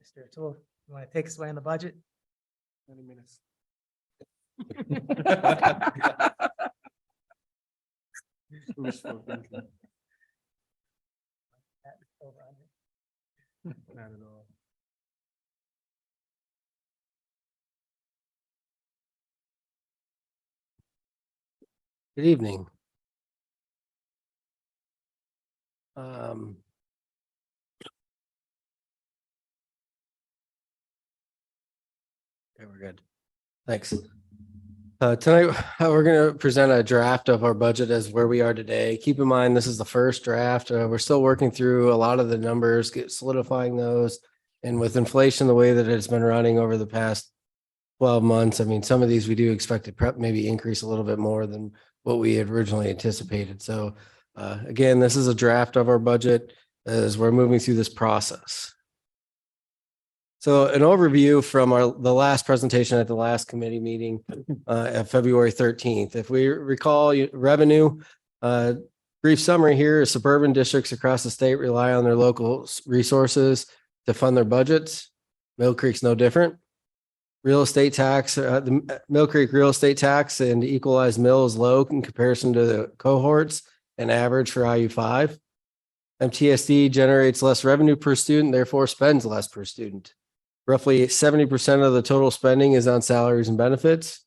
Mr. O'Toole, you want to take us away on the budget? 20 minutes. Wishful thinking. Not at all. Good evening. Okay, we're good. Thanks. Tonight, we're going to present a draft of our budget as where we are today. Keep in mind, this is the first draft. We're still working through a lot of the numbers, solidifying those. And with inflation, the way that it's been running over the past 12 months, I mean, some of these we do expect to maybe increase a little bit more than what we had originally anticipated. So again, this is a draft of our budget as we're moving through this process. So an overview from the last presentation at the last committee meeting at February 13th. If we recall revenue, brief summary here is suburban districts across the state rely on their local resources to fund their budgets. Mill Creek's no different. Real estate tax, the Mill Creek real estate tax and equalized mill is low in comparison to the cohorts and average for IU5. MTSD generates less revenue per student, therefore spends less per student. Roughly 70% of the total spending is on salaries and benefits.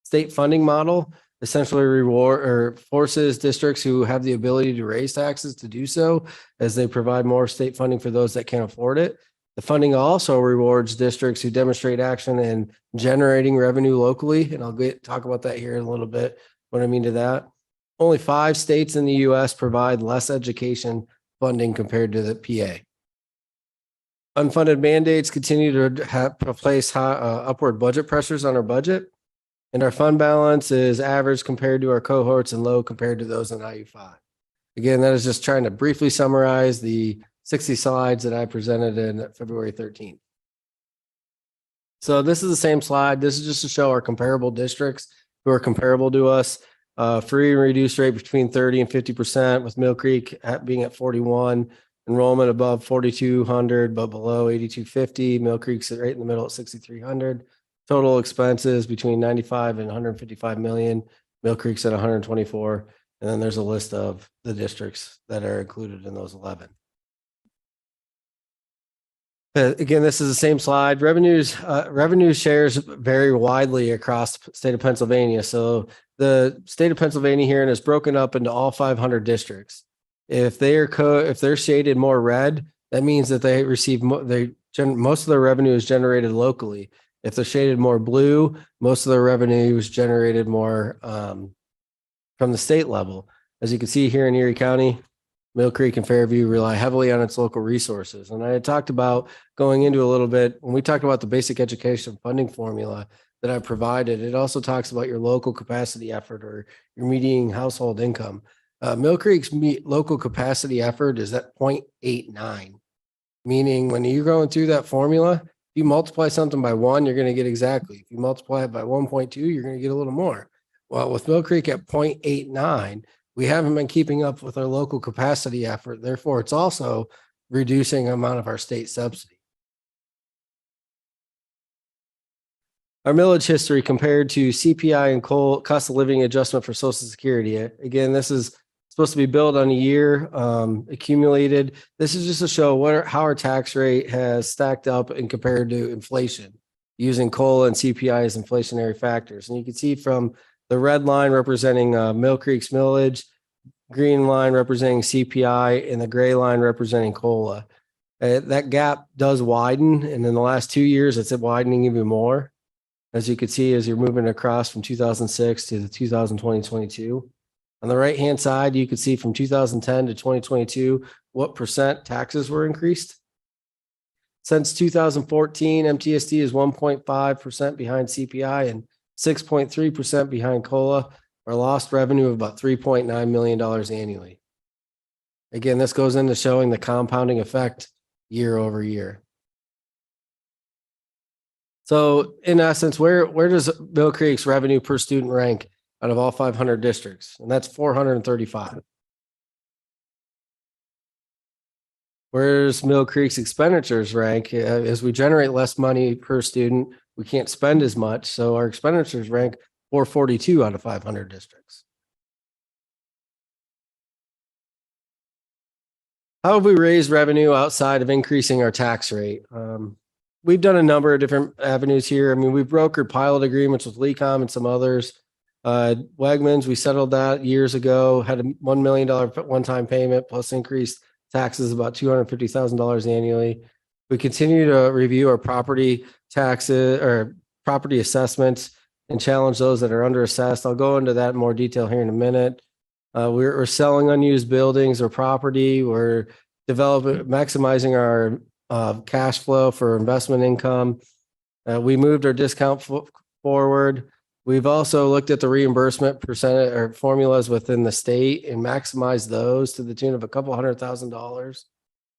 State funding model essentially reward or forces districts who have the ability to raise taxes to do so as they provide more state funding for those that can't afford it. The funding also rewards districts who demonstrate action in generating revenue locally. And I'll talk about that here in a little bit, what I mean to that. Only 5 states in the US provide less education funding compared to the PA. Unfunded mandates continue to place upward budget pressures on our budget. And our fund balance is average compared to our cohorts and low compared to those in IU5. Again, that is just trying to briefly summarize the 60 slides that I presented in February 13th. So this is the same slide. This is just to show our comparable districts who are comparable to us. Free and reduced rate between 30 and 50%, with Mill Creek being at 41. Enrollment above 4,200, but below 8,250. Mill Creek's right in the middle at 6,300. Total expenses between 95 and 155 million. Mill Creek's at 124. And then there's a list of the districts that are included in those 11. Again, this is the same slide. Revenue shares vary widely across the state of Pennsylvania. So the state of Pennsylvania here is broken up into all 500 districts. If they're shaded more red, that means that they receive most of their revenue is generated locally. If they're shaded more blue, most of their revenue is generated more from the state level. As you can see here in Erie County, Mill Creek and Fairview rely heavily on its local resources. And I had talked about going into a little bit when we talked about the basic education funding formula that I provided. It also talks about your local capacity effort or your median household income. Mill Creek's local capacity effort is at 0.89, meaning when you're going through that formula, if you multiply something by 1, you're going to get exactly. If you multiply it by 1.2, you're going to get a little more. Well, with Mill Creek at 0.89, we haven't been keeping up with our local capacity effort. Therefore, it's also reducing the amount of our state subsidy. Our millage history compared to CPI and cost of living adjustment for Social Security. Again, this is supposed to be billed on a year accumulated. This is just to show how our tax rate has stacked up and compared to inflation using COLA and CPI as inflationary factors. And you can see from the red line representing Mill Creek's millage, green line representing CPI, and the gray line representing COLA. That gap does widen, and in the last 2 years, it's widening even more. As you can see, as you're moving across from 2006 to the 2020-22. On the right-hand side, you can see from 2010 to 2022, what percent taxes were increased. Since 2014, MTSD is 1.5% behind CPI and 6.3% behind COLA, or lost revenue of about $3.9 million annually. Again, this goes into showing the compounding effect year over year. So in essence, where does Mill Creek's revenue per student rank out of all 500 districts? And that's 435. Where's Mill Creek's expenditures rank? As we generate less money per student, we can't spend as much. So our expenditures rank 442 out of 500 districts. How have we raised revenue outside of increasing our tax rate? We've done a number of different avenues here. I mean, we've brokered pilot agreements with LECOM and some others. Wegmans, we settled that years ago, had a $1 million one-time payment plus increased taxes about $250,000 annually. We continue to review our property taxes or property assessments and challenge those that are under assessed. I'll go into that in more detail here in a minute. We're selling unused buildings or property. We're maximizing our cash flow for investment income. We moved our discount forward. We've also looked at the reimbursement percentage or formulas within the state and maximized those to the tune of a couple $100,000.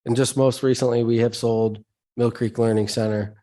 And just most recently, we have sold Mill Creek Learning Center.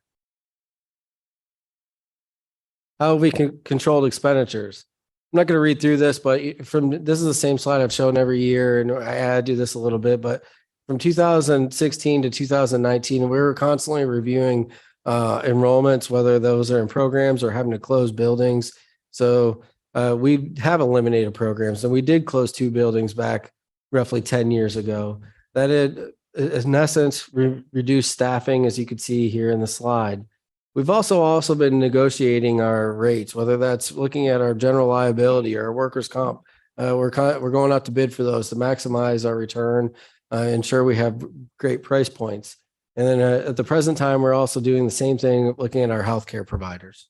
How have we controlled expenditures? I'm not going to read through this, but this is the same slide I've shown every year, and I add to this a little bit. But from 2016 to 2019, we were constantly reviewing enrollments, whether those are in programs or having to close buildings. So we have eliminated programs, and we did close 2 buildings back roughly 10 years ago. That in essence reduced staffing, as you could see here in the slide. We've also been negotiating our rates, whether that's looking at our general liability or our workers' comp. We're going out to bid for those to maximize our return, ensure we have great price points. And then at the present time, we're also doing the same thing, looking at our healthcare providers.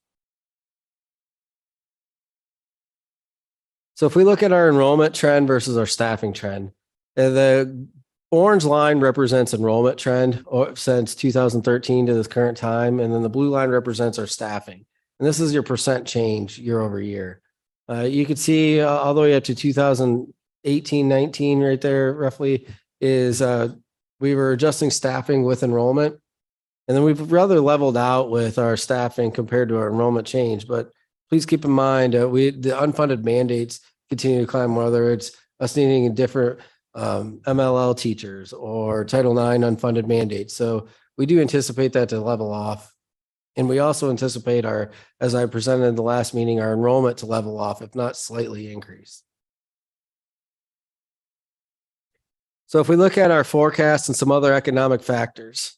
So if we look at our enrollment trend versus our staffing trend, the orange line represents enrollment trend since 2013 to this current time. And then the blue line represents our staffing. And this is your percent change year over year. You can see all the way up to 2018, 19 right there roughly is we were adjusting staffing with enrollment. And then we've rather leveled out with our staffing compared to our enrollment change. But please keep in mind, the unfunded mandates continue to climb, whether it's us needing a different MLL teachers or Title IX unfunded mandates. So we do anticipate that to level off. And we also anticipate as I presented in the last meeting, our enrollment to level off, if not slightly increase. So if we look at our forecast and some other economic factors,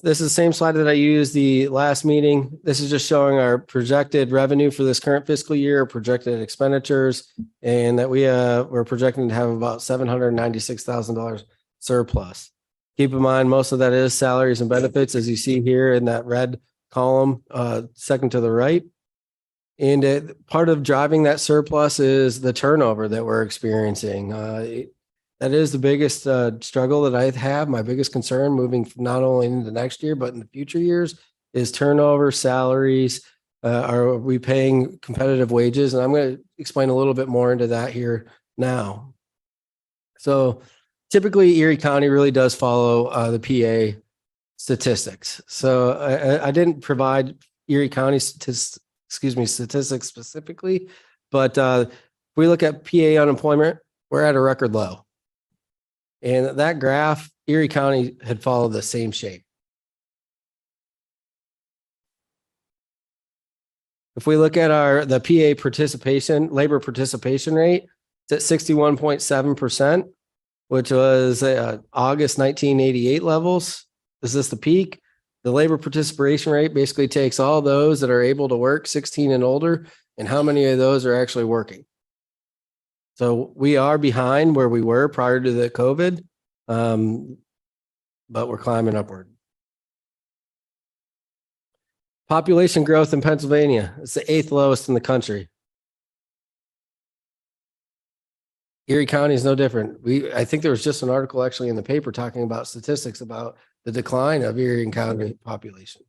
this is the same slide that I used the last meeting. This is just showing our projected revenue for this current fiscal year, projected expenditures, and that we're projecting to have about $796,000 surplus. Keep in mind, most of that is salaries and benefits, as you see here in that red column, second to the right. And part of driving that surplus is the turnover that we're experiencing. That is the biggest struggle that I have. My biggest concern moving not only into next year, but in the future years is turnover, salaries. Are we paying competitive wages? And I'm going to explain a little bit more into that here now. So typically Erie County really does follow the PA statistics. So I didn't provide Erie County statistics specifically, but if we look at PA unemployment, we're at a record low. And that graph, Erie County had followed the same shape. If we look at the PA labor participation rate, it's at 61.7%, which was August 1988 levels. Is this the peak? The labor participation rate basically takes all those that are able to work 16 and older, and how many of those are actually working. So we are behind where we were prior to the COVID, but we're climbing upward. Population growth in Pennsylvania, it's the 8th lowest in the country. Erie County is no different. I think there was just an article actually in the paper talking about statistics about the decline of Erie County population.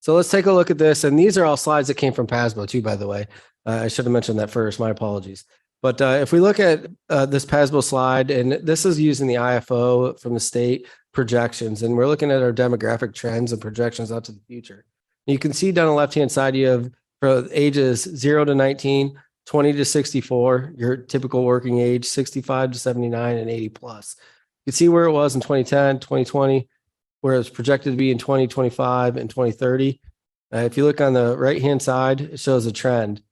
So let's take a look at this. And these are all slides that came from PASBO too, by the way. I should have mentioned that first, my apologies. But if we look at this PASBO slide, and this is using the IFO from the state projections, and we're looking at our demographic trends and projections out to the future. You can see down the left-hand side, you have for ages 0 to 19, 20 to 64, your typical working age, 65 to 79, and 80 plus. You can see where it was in 2010, 2020, where it was projected to be in 2025 and 2030. If you look on the right-hand side, it shows a trend.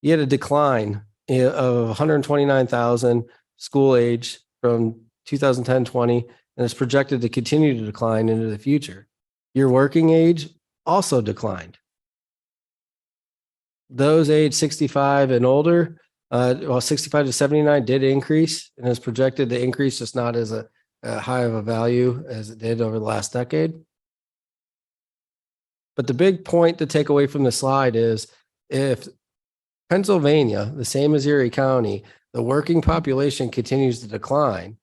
You had a decline of 129,000 school age from 2010-20, and it's projected to continue to decline into the future. Your working age also declined. Those age 65 and older, 65 to 79 did increase, and is projected to increase, just not as a high of a value as it did over the last decade. But the big point to take away from the slide is if Pennsylvania, the same as Erie County, the working population continues to decline,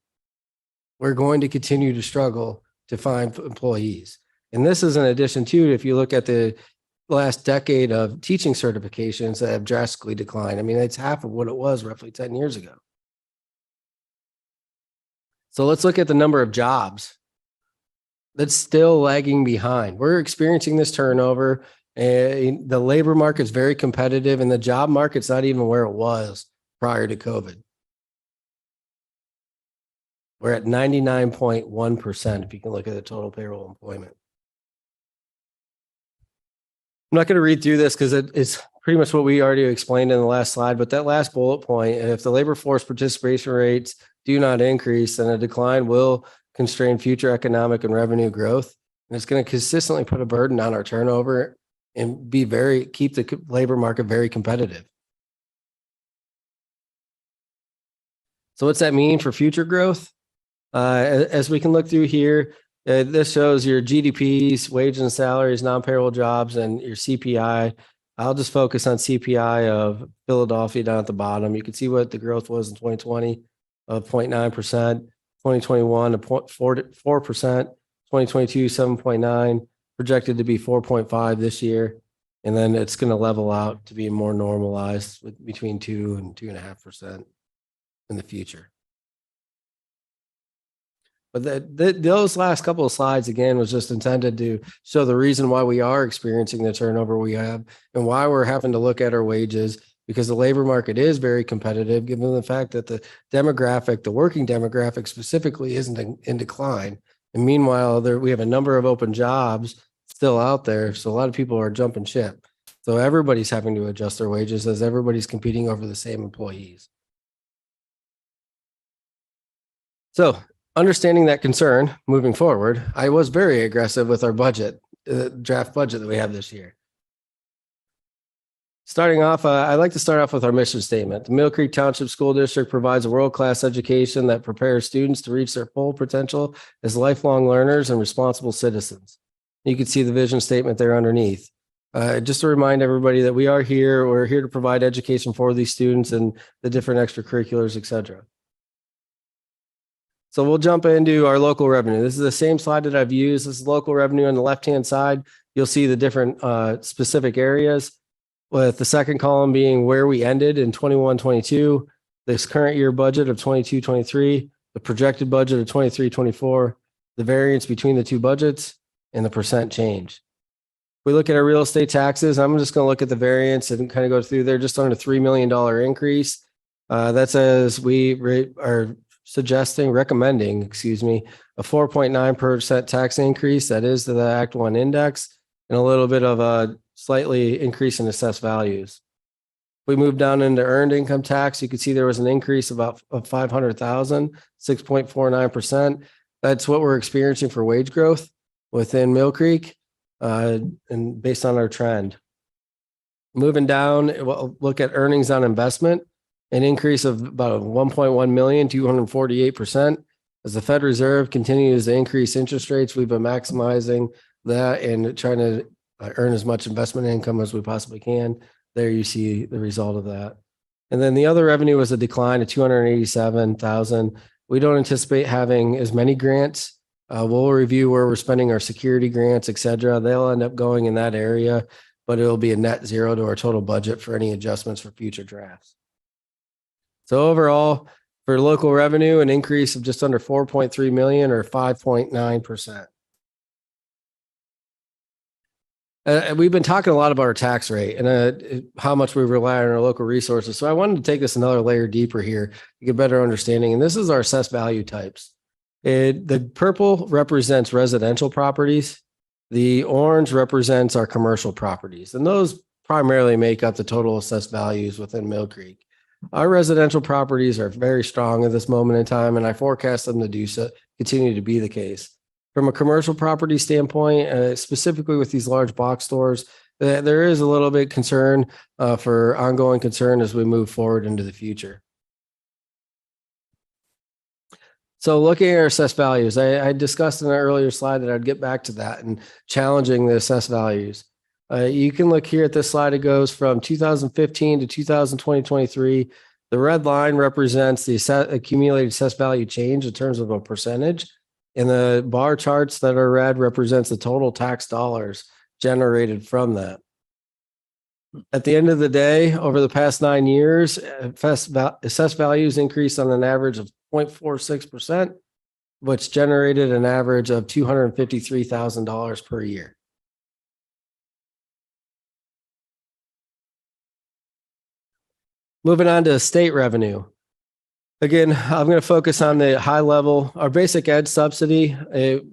we're going to continue to struggle to find employees. And this is in addition to, if you look at the last decade of teaching certifications that have drastically declined. I mean, it's half of what it was roughly 10 years ago. So let's look at the number of jobs that's still lagging behind. We're experiencing this turnover, and the labor market's very competitive, and the job market's not even where it was prior to COVID. We're at 99.1% if you can look at the total payroll employment. I'm not going to read through this because it's pretty much what we already explained in the last slide, but that last bullet point, if the labor force participation rates do not increase, then a decline will constrain future economic and revenue growth. And it's going to consistently put a burden on our turnover and keep the labor market very competitive. So what's that mean for future growth? As we can look through here, this shows your GDPs, wages and salaries, non-payroll jobs, and your CPI. I'll just focus on CPI of Philadelphia down at the bottom. You can see what the growth was in 2020 of 0.9%, 2021 of 0.4%, 2022 7.9, projected to be 4.5 this year. And then it's going to level out to be more normalized with between 2 and 2.5% in the future. But those last couple of slides, again, was just intended to show the reason why we are experiencing the turnover we have and why we're having to look at our wages, because the labor market is very competitive, given the fact that the demographic, the working demographic specifically, isn't in decline. And meanwhile, we have a number of open jobs still out there. So a lot of people are jumping ship. So everybody's having to adjust their wages as everybody's competing over the same employees. So understanding that concern moving forward, I was very aggressive with our budget, draft budget that we have this year. Starting off, I'd like to start off with our mission statement. The Mill Creek Township School District provides a world-class education that prepares students to reach their full potential as lifelong learners and responsible citizens. You can see the vision statement there underneath. Just to remind everybody that we're here to provide education for these students and the different extracurriculars, et cetera. So we'll jump into our local revenue. This is the same slide that I've used. This is local revenue on the left-hand side. You'll see the different specific areas, with the second column being where we ended in 21-22, this current year budget of 22-23, the projected budget of 23-24, the variance between the two budgets, and the percent change. If we look at our real estate taxes, I'm just going to look at the variance and kind of go through there, just under $3 million increase. That says we are recommending, a 4.9% tax increase. That is to the Act 1 index, and a little bit of a slightly increase in assessed values. We move down into earned income tax. You can see there was an increase of 500,000, 6.49%. That's what we're experiencing for wage growth within Mill Creek, and based on our trend. Moving down, we'll look at earnings on investment, an increase of about 1.1 million, 248%. As the Fed Reserve continues to increase interest rates, we've been maximizing that and trying to earn as much investment income as we possibly can. There you see the result of that. And then the other revenue was a decline of 287,000. We don't anticipate having as many grants. We'll review where we're spending our security grants, et cetera. They'll end up going in that area, but it'll be a net zero to our total budget for any adjustments for future drafts. So overall, for local revenue, an increase of just under 4.3 million or 5.9%. We've been talking a lot about our tax rate and how much we rely on our local resources. So I wanted to take this another layer deeper here to get better understanding. And this is our assessed value types. The purple represents residential properties. The orange represents our commercial properties. And those primarily make up the total assessed values within Mill Creek. Our residential properties are very strong at this moment in time, and I forecast them to do so, continue to be the case. From a commercial property standpoint, specifically with these large box stores, there is a little bit concern for ongoing concern as we move forward into the future. So looking at our assessed values, I discussed in an earlier slide that I'd get back to that and challenging the assessed values. You can look here at this slide. It goes from 2015 to 2023. The red line represents the accumulated assessed value change in terms of a percentage. And the bar charts that are red represents the total tax dollars generated from that. At the end of the day, over the past 9 years, assessed values increased on an average of 0.46%, which generated an average of $253,000 per year. Moving on to state revenue. Again, I'm going to focus on the high level. Our basic ed subsidy, it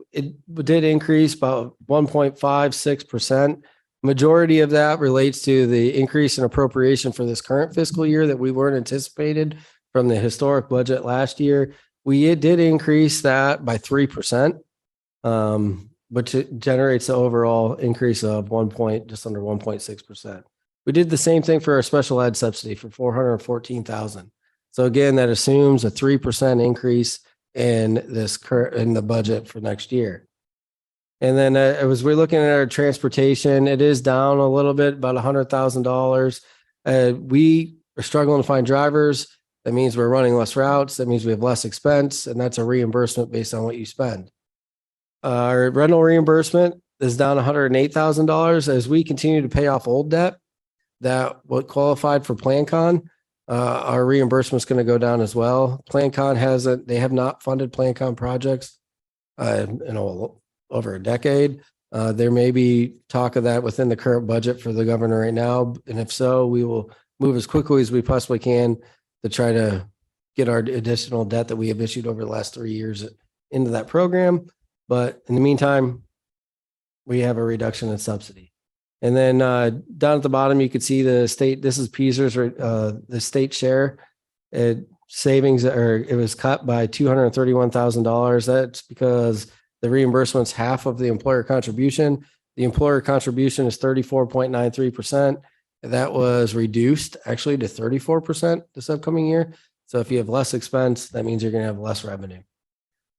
did increase about 1.56%. Majority of that relates to the increase in appropriation for this current fiscal year that we weren't anticipated from the historic budget last year. We did increase that by 3%, which generates the overall increase of just under 1.6%. We did the same thing for our special ed subsidy for $414,000. So again, that assumes a 3% increase in the budget for next year. And then as we're looking at our transportation, it is down a little bit, about $100,000. We are struggling to find drivers. That means we're running less routes. That means we have less expense, and that's a reimbursement based on what you spend. Our rental reimbursement is down $108,000 as we continue to pay off old debt that what qualified for PlanCon. Our reimbursement is going to go down as well. PlanCon they have not funded PlanCon projects over a decade. There may be talk of that within the current budget for the governor right now. And if so, we will move as quickly as we possibly can to try to get our additional debt that we have issued over the last 3 years into that program. But in the meantime, we have a reduction in subsidy. And then down at the bottom, you could see the state, this is PESER's, the state share savings, it was cut by $231,000. That's because the reimbursement's half of the employer contribution. The employer contribution is 34.93%. That was reduced actually to 34% this upcoming year. So if you have less expense, that means you're going to have less revenue.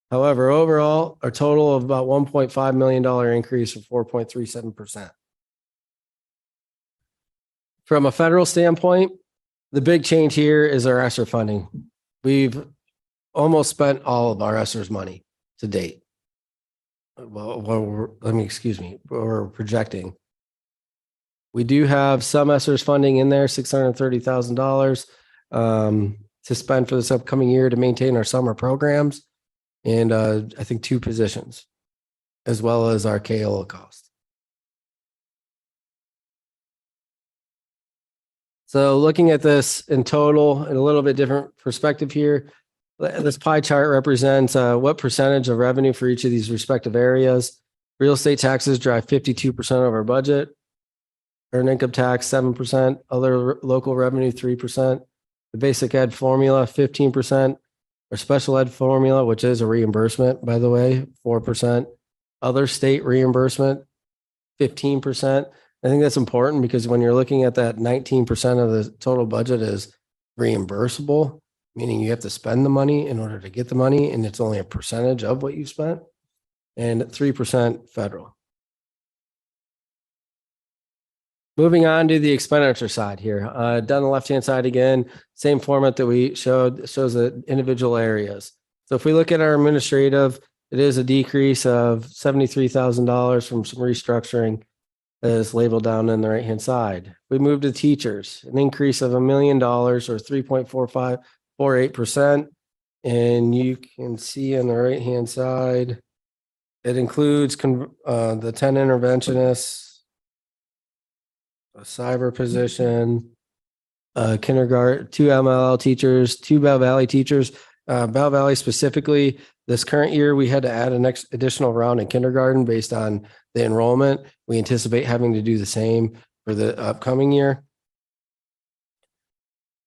However, overall, a total of about $1.5 million increase of 4.37%. From a federal standpoint, the big change here is our ESSER funding. We've almost spent all of our ESSER's money to date. We're projecting. We do have some ESSER's funding in there, $630,000 to spend for this upcoming year to maintain our summer programs. And I think 2 positions, as well as our KLO cost. So looking at this in total, in a little bit different perspective here, this pie chart represents what percentage of revenue for each of these respective areas. Real estate taxes drive 52% of our budget. Earned income tax, 7%. Other local revenue, 3%. The basic ed formula, 15%. Our special ed formula, which is a reimbursement, by the way, 4%. Other state reimbursement, 15%. I think that's important because when you're looking at that 19% of the total budget is reimbursable, meaning you have to spend the money in order to get the money, and it's only a percentage of what you spent, and 3% federal. Moving on to the expenditure side here. Down the left-hand side again, same format that we showed, shows the individual areas. So if we look at our administrative, it is a decrease of $73,000 from some restructuring that is labeled down on the right-hand side. We move to teachers, an increase of $1 million or 3.48%. And you can see on the right-hand side, it includes the 10 interventionists, a cyber position, kindergarten, 2 MLL teachers, 2 Bell Valley teachers. Bell Valley specifically, this current year, we had to add an additional round in kindergarten based on the enrollment. We anticipate having to do the same for the upcoming year.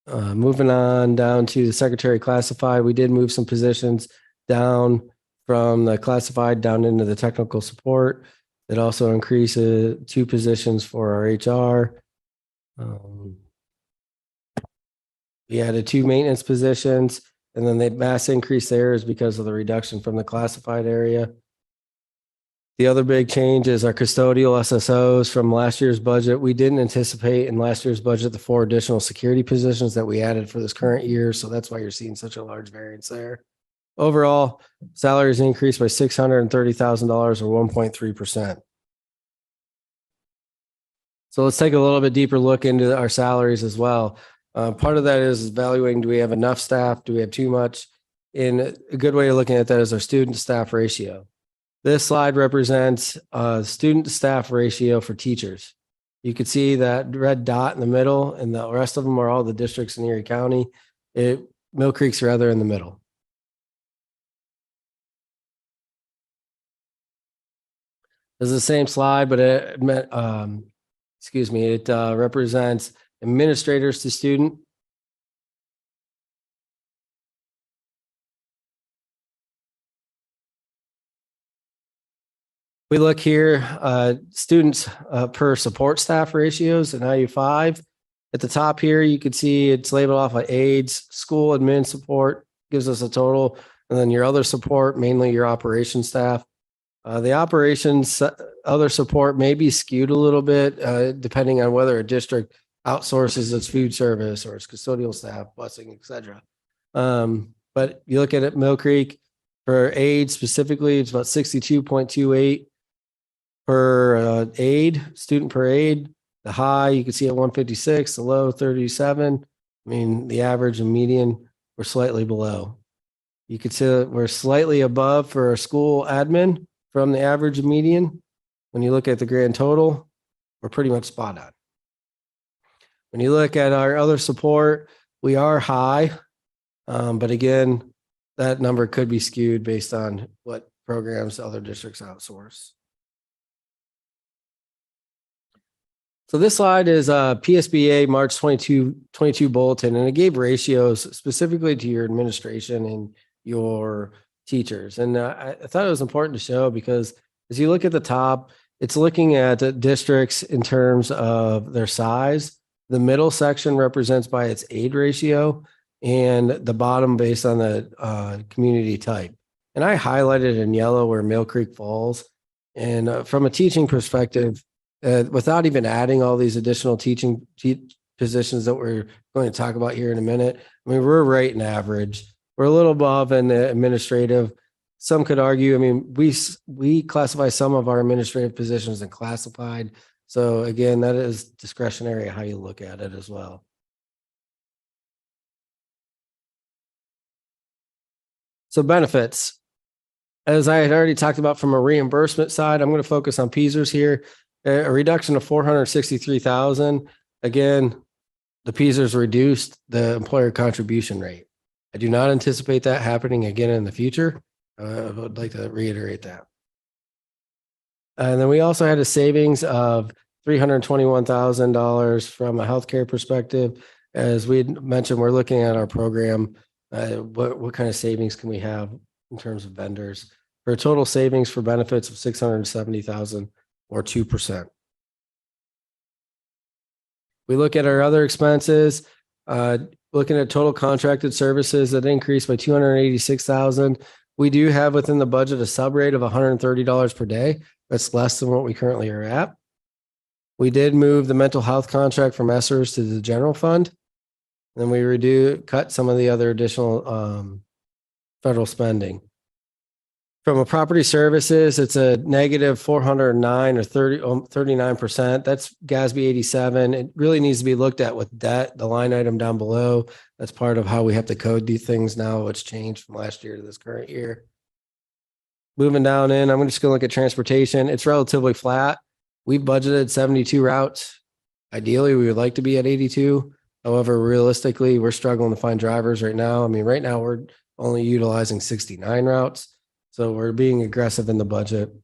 Moving on down to the secretary classified, we did move some positions down from the classified down into the technical support. It also increases 2 positions for our HR. We added 2 maintenance positions, and then the mass increase there is because of the reduction from the classified area. The other big change is our custodial SSOs from last year's budget. We didn't anticipate in last year's budget the 4 additional security positions that we added for this current year. So that's why you're seeing such a large variance there. Overall, salaries increased by $630,000 or 1.3%. So let's take a little bit deeper look into our salaries as well. Part of that is evaluating, do we have enough staff? Do we have too much? And a good way of looking at that is our student to staff ratio. This slide represents student to staff ratio for teachers. You can see that red dot in the middle, and the rest of them are all the districts in Erie County. Mill Creek's rather in the middle. This is the same slide, but it represents administrators to student. We look here, students per support staff ratios in IU5. At the top here, you can see it's labeled off like aides, school admin support gives us a total, and then your other support, mainly your operations staff. The operations other support may be skewed a little bit depending on whether a district outsources its food service or its custodial staff, busing, etc. But you look at it, Mill Creek for aid specifically, it's about 62.28 per aid, student per aid. The high you can see at 156, the low 37. I mean, the average and median were slightly below. You could see that we're slightly above for our school admin from the average and median. When you look at the grand total, we're pretty much spot on. When you look at our other support, we are high, but again, that number could be skewed based on what programs other districts outsource. So this slide is a PSBA March 22 bulletin, and it gave ratios specifically to your administration and your teachers. And I thought it was important to show because as you look at the top, it's looking at districts in terms of their size. The middle section represents by its aid ratio, and the bottom based on the community type. And I highlighted in yellow where Mill Creek falls. And from a teaching perspective, without even adding all these additional teaching positions that we're going to talk about here in a minute, I mean, we're right in average. We're a little above in the administrative. Some could argue, I mean, we classify some of our administrative positions in classified. So again, that is discretionary how you look at it as well. So benefits, as I had already talked about from a reimbursement side, I'm going to focus on PSERS here. A reduction of $463,000. Again, the PSERS reduced the employer contribution rate. I do not anticipate that happening again in the future. I would like to reiterate that. And then we also had a savings of $321,000 from a healthcare perspective. As we mentioned, we're looking at our program. What kind of savings can we have in terms of vendors for a total savings for benefits of $670,000 or 2%. We look at our other expenses, looking at total contracted services that increased by $286,000. We do have within the budget a sub rate of $130 per day. That's less than what we currently are at. We did move the mental health contract from ESSERS to the general fund. Then we cut some of the other additional federal spending. From a property services, it's a negative 409 or 39%. That's GASB 87. It really needs to be looked at with debt, the line item down below. That's part of how we have to code these things now, what's changed from last year to this current year. Moving down in, I'm just going to look at transportation. It's relatively flat. We budgeted 72 routes. Ideally, we would like to be at 82. However, realistically, we're struggling to find drivers right now. I mean, right now we're only utilizing 69 routes. So we're being aggressive in the budget.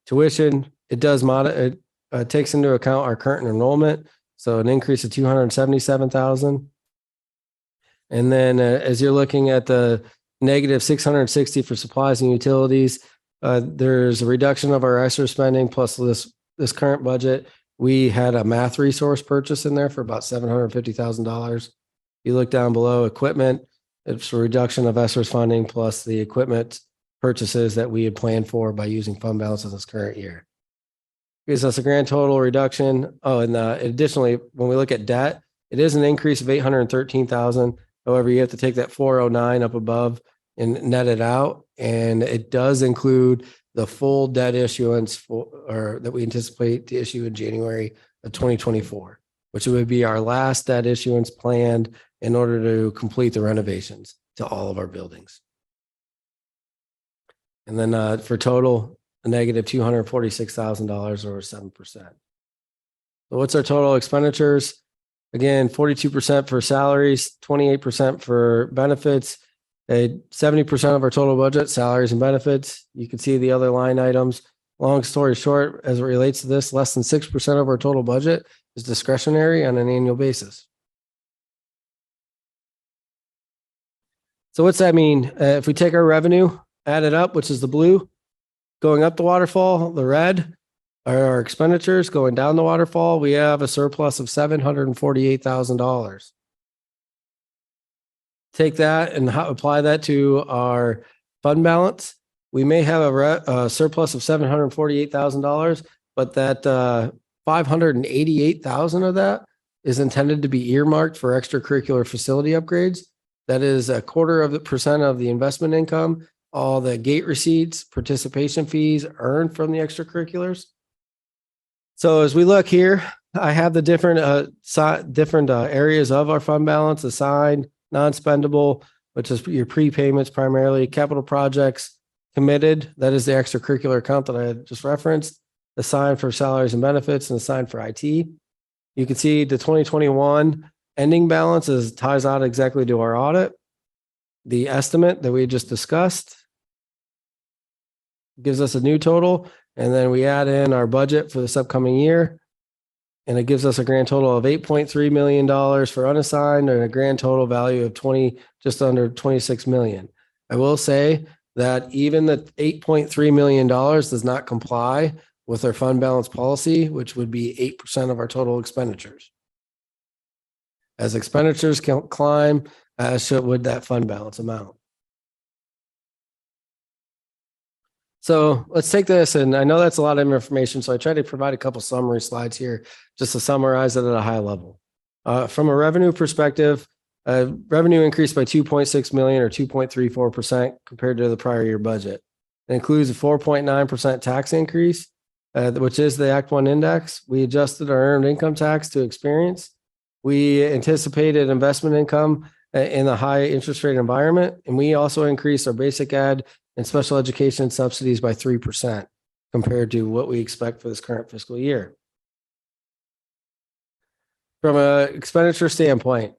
Tuition, it does it takes into account our current enrollment. So an increase of 277,000. And then as you're looking at the negative 660 for supplies and utilities, there's a reduction of our ESSER spending plus this current budget. We had a math resource purchase in there for about $750,000. You look down below equipment, it's a reduction of ESSER's funding plus the equipment purchases that we had planned for by using fund balances this current year. Gives us a grand total reduction. Oh, and additionally, when we look at debt, it is an increase of 813,000. However, you have to take that 409 up above and net it out. And it does include the full debt issuance that we anticipate to issue in January of 2024, which would be our last debt issuance planned in order to complete the renovations to all of our buildings. And then for total, a negative $246,000 or 7%. So what's our total expenditures? Again, 42% for salaries, 28% for benefits, 70% of our total budget, salaries and benefits. You can see the other line items. Long story short, as it relates to this, less than 6% of our total budget is discretionary on an annual basis. So what's that mean? If we take our revenue, add it up, which is the blue, going up the waterfall, the red are our expenditures, going down the waterfall, we have a surplus of $748,000. Take that and apply that to our fund balance. We may have a surplus of $748,000, but that $588,000 of that is intended to be earmarked for extracurricular facility upgrades. That is 0.25% of the investment income, all the gate receipts, participation fees earned from the extracurriculars. So as we look here, I have the different areas of our fund balance: assigned, non-spendable, which is your prepayments primarily, capital projects, committed, that is the extracurricular account that I just referenced, assigned for salaries and benefits, and assigned for IT. You can see the 2021 ending balance ties out exactly to our audit. The estimate that we just discussed gives us a new total, and then we add in our budget for this upcoming year, and it gives us a grand total of $8.3 million for unassigned and a grand total value of just under $26 million. I will say that even the $8.3 million does not comply with our fund balance policy, which would be 8% of our total expenditures. As expenditures climb, so would that fund balance amount. So let's take this, and I know that's a lot of information, so I try to provide a couple summary slides here just to summarize it at a high level. From a revenue perspective, revenue increased by $2.6 million or 2.34% compared to the prior year budget. It includes a 4.9% tax increase, which is the Act 1 index. We adjusted our earned income tax to experience. We anticipated investment income in a high interest rate environment, and we also increased our basic ed and special education subsidies by 3% compared to what we expect for this current fiscal year. From an expenditure standpoint,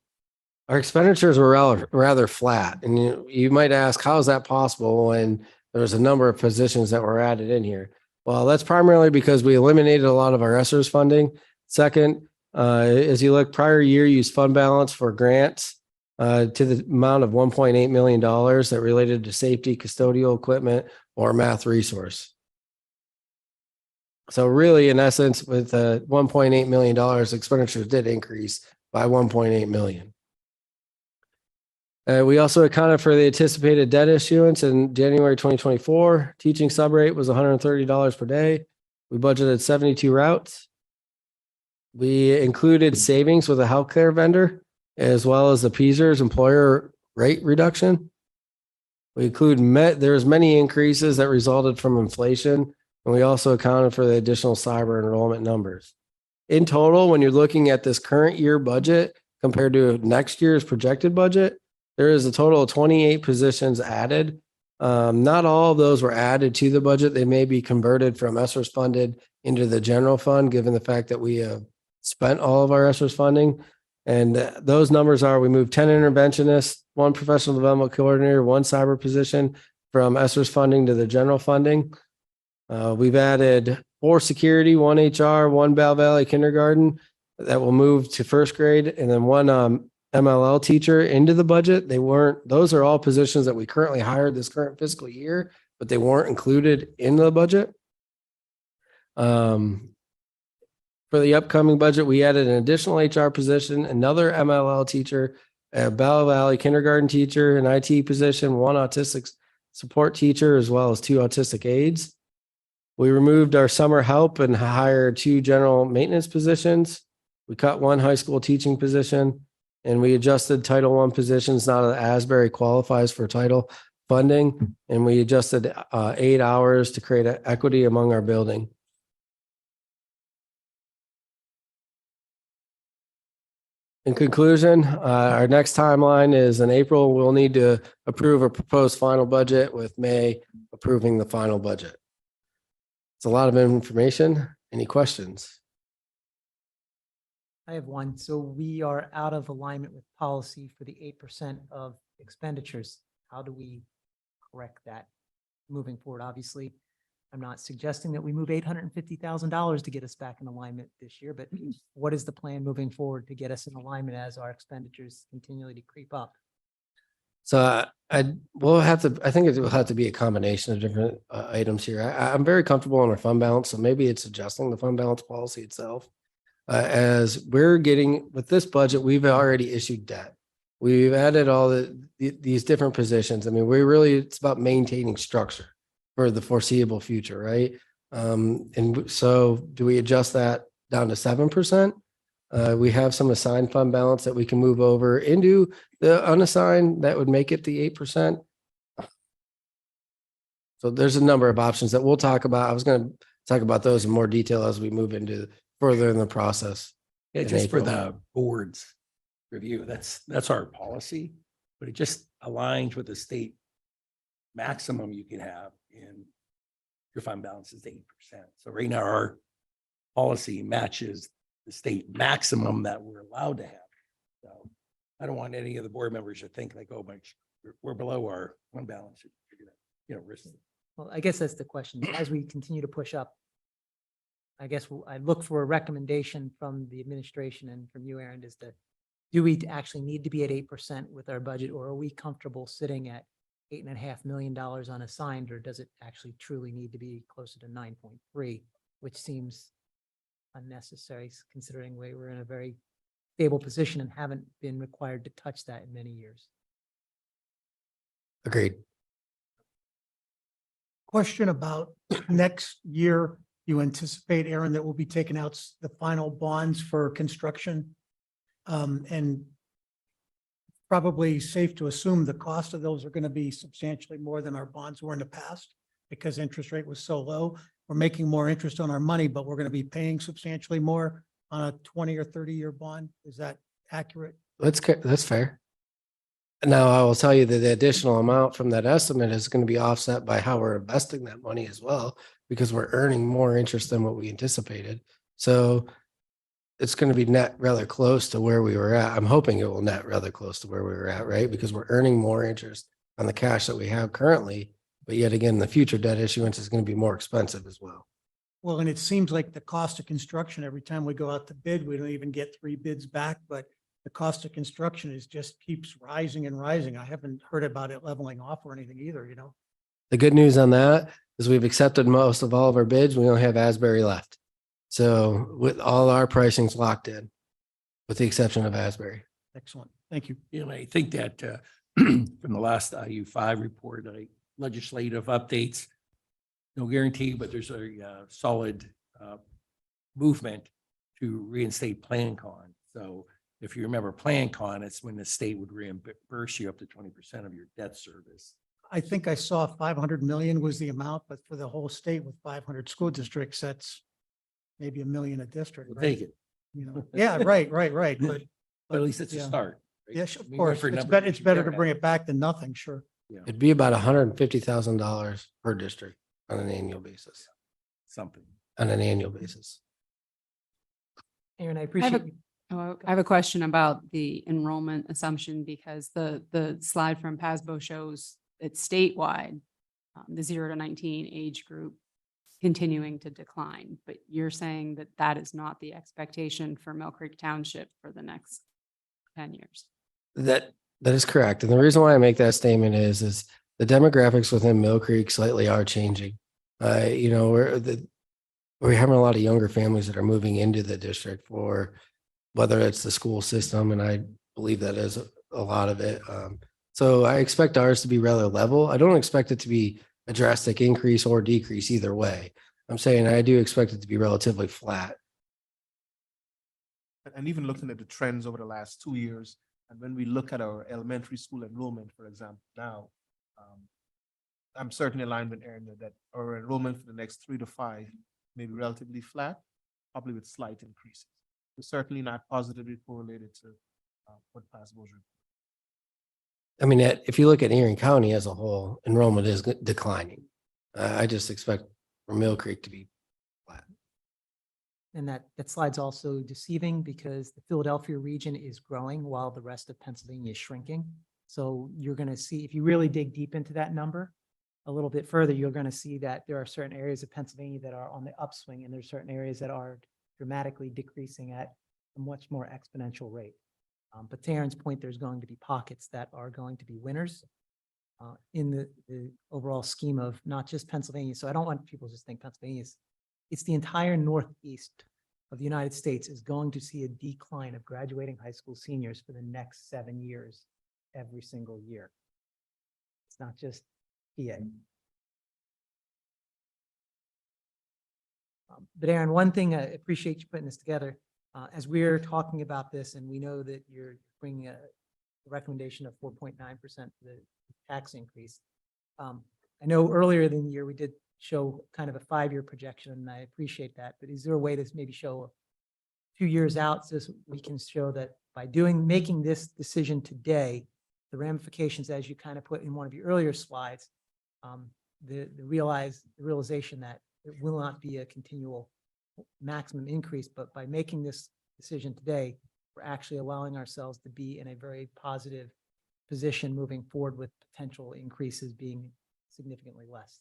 our expenditures were rather flat. And you might ask, how is that possible when there's a number of positions that were added in here? Well, that's primarily because we eliminated a lot of our ESSER's funding. Second, as you look, prior year used fund balance for grants to the amount of $1.8 million that related to safety, custodial equipment, or math resource. So really, in essence, with $1.8 million, expenditures did increase by $1.8 million. We also accounted for the anticipated debt issuance in January 2024. Teaching subrate was $130 per day. We budgeted 72 routes. We included savings with a healthcare vendor, as well as the PEASER's employer rate reduction. We include there's many increases that resulted from inflation, and we also accounted for the additional cyber enrollment numbers. In total, when you're looking at this current year budget compared to next year's projected budget, there is a total of 28 positions added. Not all of those were added to the budget. They may be converted from ESSER's funded into the general fund, given the fact that we have spent all of our ESSERS funding. And those numbers are, we moved 10 interventionists, 1 professional development coordinator, 1 cyber position from ESSERS funding to the general funding. We've added 4 security, 1 HR, 1 Bell Valley kindergarten that will move to first grade, and then 1 MLL teacher into the budget. Those are all positions that we currently hired this current fiscal year, but they weren't included in the budget. For the upcoming budget, we added an additional HR position, another MLL teacher, a Bell Valley kindergarten teacher, an IT position, 1 autistic support teacher, as well as 2 autistic aides. We removed our summer help and hired 2 general maintenance positions. We cut 1 high school teaching position, and we adjusted Title I positions now that Asbury qualifies for title funding, and we adjusted 8 hours to create equity among our building. In conclusion, our next timeline is in April. We'll need to approve a proposed final budget, with May approving the final budget. It's a lot of information. Any questions? I have one. So we are out of alignment with policy for the 8% of expenditures. How do we correct that moving forward? Obviously, I'm not suggesting that we move $850,000 to get us back in alignment this year, but what is the plan moving forward to get us in alignment as our expenditures continually to creep up? So I think it will have to be a combination of different items here. I'm very comfortable on our fund balance, so maybe it's adjusting the fund balance policy itself. As we're getting with this budget, we've already issued debt. We've added all these different positions. I mean, it's about maintaining structure for the foreseeable future, right? And so do we adjust that down to 7%? We have some assigned fund balance that we can move over into the unassigned that would make it the 8%. So there's a number of options that we'll talk about. I was going to talk about those in more detail as we move into further in the process. Yeah, in just for April. the board's review, that's our policy, but it just aligns with the state maximum you can have in your fund balance is 8%. So right now our policy matches the state maximum that we're allowed to have. So I don't want any of the board members to think like, oh, we're below our fund balance. Risk. Well, I guess that's the question. As we continue to push up, I guess I look for a recommendation from the administration and from you, Aaron, do we actually need to be at 8% with our budget, or are we comfortable sitting at $8.5 million unassigned, or does it actually truly need to be closer to 9.3, which seems unnecessary considering we were in a very stable position and haven't been required to touch that in many years. Agreed. Question about next year. You anticipate, Aaron, that we'll be taking out the final bonds for construction? And probably safe to assume the cost of those are going to be substantially more than our bonds were in the past because interest rate was so low. We're making more interest on our money, but we're going to be paying substantially more on a 20 or 30-year bond. Is that accurate? That's fair. Now, I will tell you that the additional amount from that estimate is going to be offset by how we're investing that money as well, because we're earning more interest than what we anticipated. So it's going to be net rather close to where we were at. I'm hoping it will net rather close to where we were at, right? Because we're earning more interest on the cash that we have currently. But yet again, the future debt issuance is going to be more expensive as well. Well, and it seems like the cost of construction, every time we go out to bid, we don't even get 3 bids back, but the cost of construction just keeps rising and rising. I haven't heard about it leveling off or anything either, The good news on that is we've accepted most of all of our bids. We only have Asbury left. So with all our pricing's locked in, with the exception of Asbury. Excellent. Thank you. I think that from the last IU5 report, legislative updates, no guarantee, but there's a solid movement to reinstate PlanCon. So if you remember PlanCon, it's when the state would reimburse you up to 20% of your debt service. I think I saw 500 million was the amount, but for the whole state with 500 school districts, that's maybe $1 million a district. We'll Right? take it. Yeah, right. But But at least it's a yeah. start. right? Yes, of We went course. for a It's number better, of it's years. better We've to never bring had it back than nothing, sure. It'd be about $150,000 per district on an annual basis. something. On an annual basis. Aaron, I appreciate you. Oh, I have a question about the enrollment assumption because the slide from PASBO shows it's statewide, the 0 to 19 age group continuing to decline, but you're saying that that is not the expectation for Mill Creek Township for the next 10 years. That is correct. And the reason why I make that statement is the demographics within Mill Creek slightly are changing. You know, we're having a lot of younger families that are moving into the district for whether it's the school system, and I believe that is a lot of it. So I expect ours to be rather level. I don't expect it to be a drastic increase or decrease either way. I'm saying I do expect it to be relatively flat. And even looking at the trends over the last 2 years, and when we look at our elementary school enrollment, for example, now, I'm certainly aligned with Aaron that our enrollment for the next 3 to 5 may be relatively flat, probably with slight increases. It's certainly not positively correlated to what PASBO was. I mean, if you look at Erie County as a whole, enrollment is declining. I just expect for Mill Creek to be flat. And that slide's also deceiving because the Philadelphia region is growing while the rest of Pennsylvania is shrinking. So you're going to see, if you really dig deep into that number a little bit further, you're going to see that there are certain areas of Pennsylvania that are on the upswing and there's certain areas that are dramatically decreasing at a much more exponential rate. But to Aaron's point, there's going to be pockets that are going to be winners in the overall scheme of not just Pennsylvania. So I don't want people to just think Pennsylvania is, it's the entire Northeast of the United States is going to see a decline of graduating high school seniors for the next 7 years, every single year. It's not just PA. But Aaron, one thing, I appreciate you putting this together. As we're talking about this, and we know that you're bringing a recommendation of 4.9% for the tax increase. I know earlier in the year, we did show kind of a 5-year projection, and I appreciate that. But is there a way to maybe show a few years out so we can show that by making this decision today, the ramifications, as you kind of put in one of your earlier slides, the realization that it will not be a continual maximum increase, but by making this decision today, we're actually allowing ourselves to be in a very positive position moving forward with potential increases being significantly less.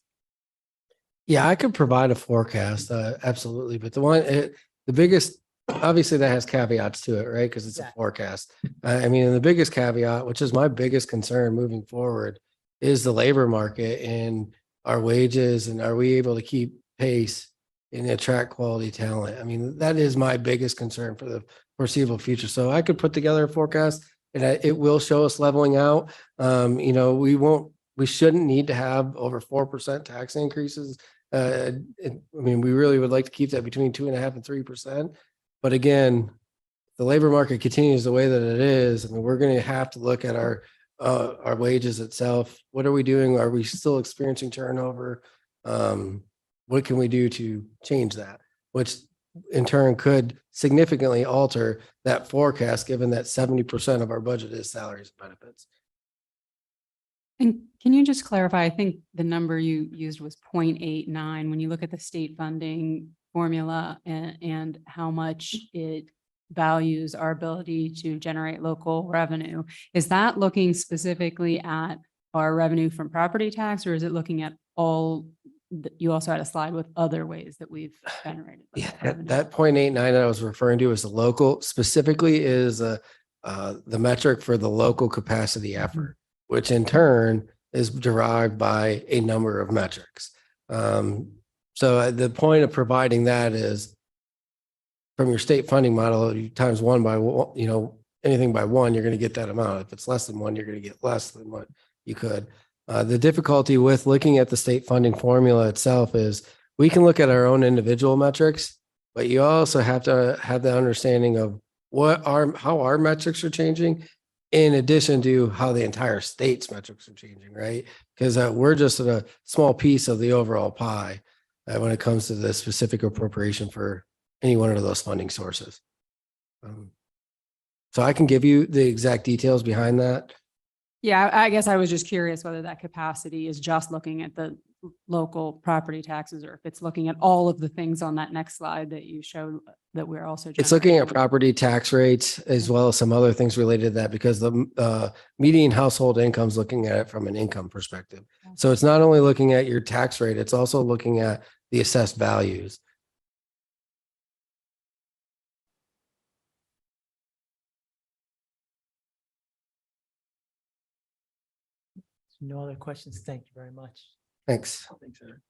Yeah, I could provide a forecast, absolutely. But the biggest, obviously that has caveats to it, right? Because it's a forecast. I mean, the biggest caveat, which is my biggest concern moving forward, is the labor market and our wages, and are we able to keep pace and attract quality talent? I mean, that is my biggest concern for the foreseeable future. So I could put together a forecast and it will show us leveling out. You know, we shouldn't need to have over 4% tax increases. I mean, we really would like to keep that between 2.5% and 3%. But again, the labor market continues the way that it is. I mean, we're going to have to look at our wages itself. What are we doing? Are we still experiencing turnover? What can we do to change that? Which in turn could significantly alter that forecast, given that 70% of our budget is salaries and benefits. And can you just clarify, I think the number you used was 0.89 when you look at the state funding formula and how much it values our ability to generate local revenue. Is that looking specifically at our revenue from property tax, or is it looking at all? You also had a slide with other ways that we've generated. Yeah, revenue. that 0.89 that I was referring to is the local, specifically is the metric for the local capacity effort, which in turn is derived by a number of metrics. So the point of providing that is from your state funding model, you times one by, you know, anything by one, you're going to get that amount. If it's less than one, you're going to get less than what you could. The difficulty with looking at the state funding formula itself is we can look at our own individual metrics, but you also have to have the understanding of how our metrics are changing in addition to how the entire state's metrics are changing, right? Because we're just a small piece of the overall pie when it comes to the specific appropriation for any one of those funding sources. So I can give you the exact details behind that. Yeah, I guess I was just curious whether that capacity is just looking at the local property taxes or if it's looking at all of the things on that next slide that you showed that we're also. It's looking at generating? property tax rates as well as some other things related to that because the median household income is looking at it from an income perspective. So it's not only looking at your tax rate, it's also looking at the assessed values. No other questions. Thank you very much. Thanks. Thanks, Eric.